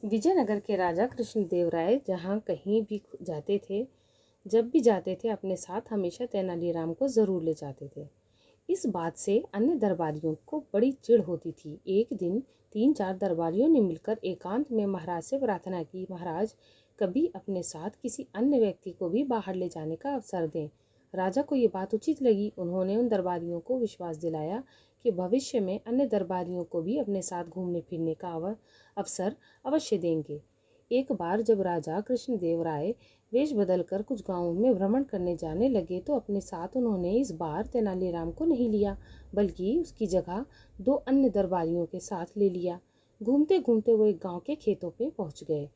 विजयनगर के राजा कृष्णदेव राय जहाँ कहीं भी जाते थे, जब भी जाते थे अपने साथ हमेशा तेनालीराम को ज़रूर ले जाते थे। इस बात से अन्य दरबारियों को बड़ी चिढ़ होती थी। एक दिन 3-4 दरबारियों ने मिलकर एकांत में महाराज से प्रार्थना की, महाराज कभी अपने साथ किसी अन्य व्यक्ति को भी बाहर ले जाने का अवसर दें। राजा को ये बात उचित लगी। उन्होंने उन दरबारियों को विश्वास दिलाया कि भविष्य में अन्य दरबारियों को भी अपने साथ घूमने फिरने का अवसर अवश्य देंगे। एक बार जब राजा कृष्णदेव राय वेश बदलकर कुछ गांवों में भ्रमण करने जाने लगे तो अपने साथ उन्होंने इस बार तेनालीराम को नहीं लिया, बल्कि उसकी जगह 2 अन्य दरबारियों के साथ ले लिया। घूमते घूमते वो एक गांव के खेतों पे पहुंच गए।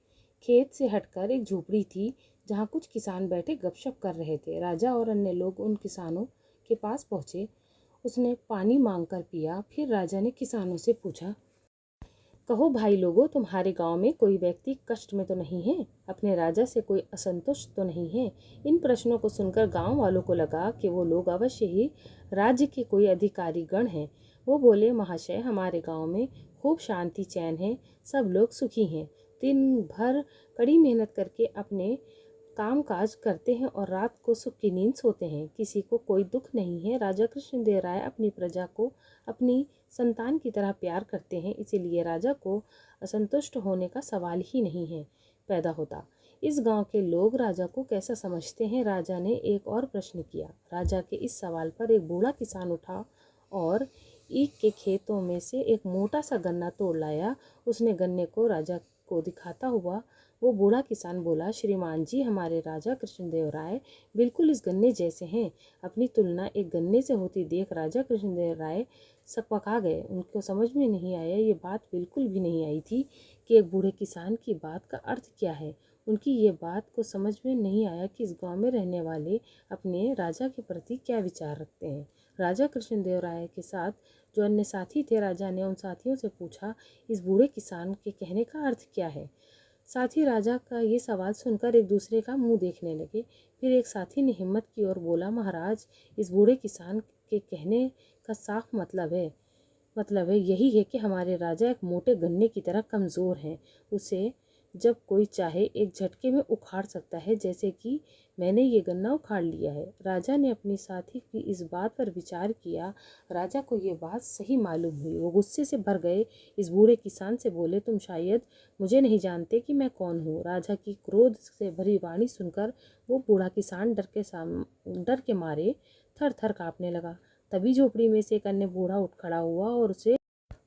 खेत से हटकर एक झोपड़ी थी जहां कुछ किसान बैठे गपशप कर रहे थे। राजा और अन्य लोग उन किसानों के पास पहुंचे। उसने पानी मांगकर पिया। फिर राजा ने किसानों से पूछा, कहो भाई लोगों, तुम्हारे गांव में कोई व्यक्ति कष्ट में तो नहीं है? अपने राजा से कोई असंतुष्ट तो नहीं है? इन प्रश्नों को सुनकर गांव वालों को लगा कि वो लोग अवश्य ही राज्य के कोई अधिकारी गण हैं। वो बोले, महाशय, हमारे गांव में खूब शांति चैन है, सब लोग सुखी हैं। दिन भर कड़ी मेहनत करके अपने काम काज करते हैं और रात को सुख की नींद सोते हैं। किसी को कोई दुख नहीं है। राजा कृष्णदेव राय अपनी प्रजा को अपनी संतान की तरह प्यार करते हैं, इसीलिए राजा को असंतुष्ट होने का सवाल ही नहीं है पैदा होता। इस गांव के लोग राजा को कैसा समझते हैं? राजा ने एक और प्रश्न किया। राजा के इस सवाल पर एक बूढ़ा किसान उठा और ईख के खेतों में से एक मोटा सा गन्ना तोड़ लाया। उसने गन्ने को राजा को दिखाता हुआ वो बूढ़ा किसान बोला, श्रीमान जी, हमारे राजा कृष्णदेव राय बिल्कुल इस गन्ने जैसे हैं। अपनी तुलना एक गन्ने से होती देख राजा कृष्णदेव राय सकपका गए। उनको समझ में नहीं आया, ये बात बिल्कुल भी नहीं आई थी कि एक बूढ़े किसान की बात का अर्थ क्या है। उनकी ये बात को समझ में नहीं आया कि इस गांव में रहने वाले अपने राजा के प्रति क्या विचार रखते हैं। राजा कृष्णदेव राय के साथ जो अन्य साथी थे, राजा ने उन साथियों से पूछा, इस बूढ़े किसान के कहने का अर्थ क्या है? साथी राजा का ये सवाल सुनकर एक दूसरे का मुंह देखने लगे। फिर एक साथी ने हिम्मत की और बोला, महाराज, इस बूढ़े किसान के कहने का साफ मतलब है यही है कि हमारे राजा एक मोटे गन्ने की तरह कमज़ोर हैं। उसे जब कोई चाहे एक झटके में उखाड़ सकता है, जैसे कि मैंने ये गन्ना उखाड़ लिया है। राजा ने अपनी साथी की इस बात पर विचार किया। राजा को ये बात सही मालूम हुई। वो गुस्से से भर गए। इस बूढ़े किसान से बोले, तुम शायद मुझे नहीं जानते कि मैं कौन हूँ। राजा की क्रोध से भरी वाणी सुनकर वो बूढ़ा किसान डर के मारे थर थर काँपने लगा। तभी झोपड़ी में से एक अन्य बूढ़ा उठ खड़ा हुआ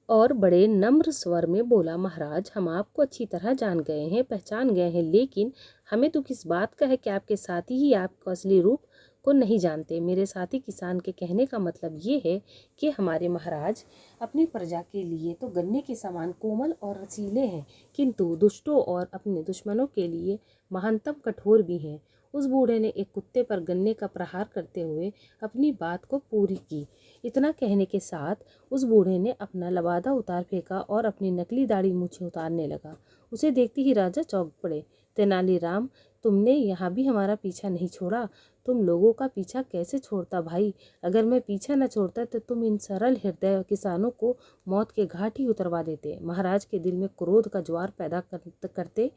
और बड़े नम्र स्वर में बोला, महाराज, हम आपको अच्छी तरह जान गए हैं, पहचान गए हैं, लेकिन हमें तो किस बात का है कि आपके साथी ही आपको असली रूप को नहीं जानते। मेरे साथी किसान के कहने का मतलब ये है कि हमारे महाराज अपनी प्रजा के लिए तो गन्ने के समान कोमल और रसीले हैं, किंतु दुष्टों और अपने दुश्मनों के लिए महानतम कठोर भी हैं। उस बूढ़े ने एक कुत्ते पर गन्ने का प्रहार करते हुए अपनी बात को पूरी की। इतना कहने के साथ उस बूढ़े ने अपना लबादा उतार फेंका और अपनी नकली दाढ़ी मूछें उतारने लगा। उसे देखते ही राजा चौंक पड़े। तेनालीराम, तुमने यहाँ भी हमारा पीछा नहीं छोड़ा। तुम लोगों का पीछा कैसे छोड़ता भाई? अगर मैं पीछा न छोड़ता तो तुम इन सरल हृदय किसानों को मौत के घाट ही उतरवा देते। महाराज के दिल में क्रोध का ज्वार पैदा करते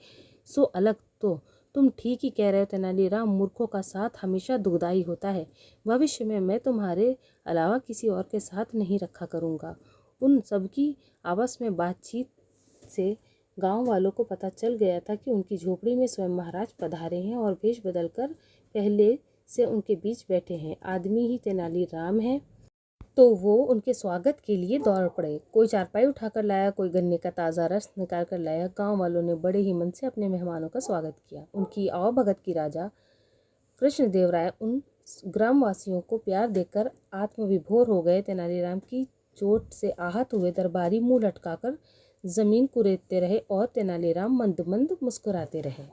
सो अलग तो तुम ठीक ही कह रहे हो तेनालीराम, मूर्खों का साथ हमेशा दुखदाई होता है। भविष्य में मैं तुम्हारे अलावा किसी और के साथ नहीं रखा करूँगा। उन सबकी आपस में बातचीत से गांव वालों को पता चल गया था कि उनकी झोपड़ी में स्वयं महाराज पधारे हैं और वेश बदलकर पहले से उनके बीच बैठे हैं। आदमी ही तेनालीराम है, तो वो उनके स्वागत के लिए दौड़ पड़े। कोई चारपाई उठाकर लाया, कोई गन्ने का ताज़ा रस निकाल कर लाया। गांव वालों ने बड़े ही मन से अपने मेहमानों का स्वागत किया। उनकी आवभगत की राजा कृष्णदेव राय उन ग्रामवासियों को प्यार देकर आत्मविभोर हो गए। तेनालीराम की चोट से आहत हुए दरबारी मुंह लटकाकर जमीन कुरेदते रहे और तेनालीराम मंद मंद मुस्कुराते रहे।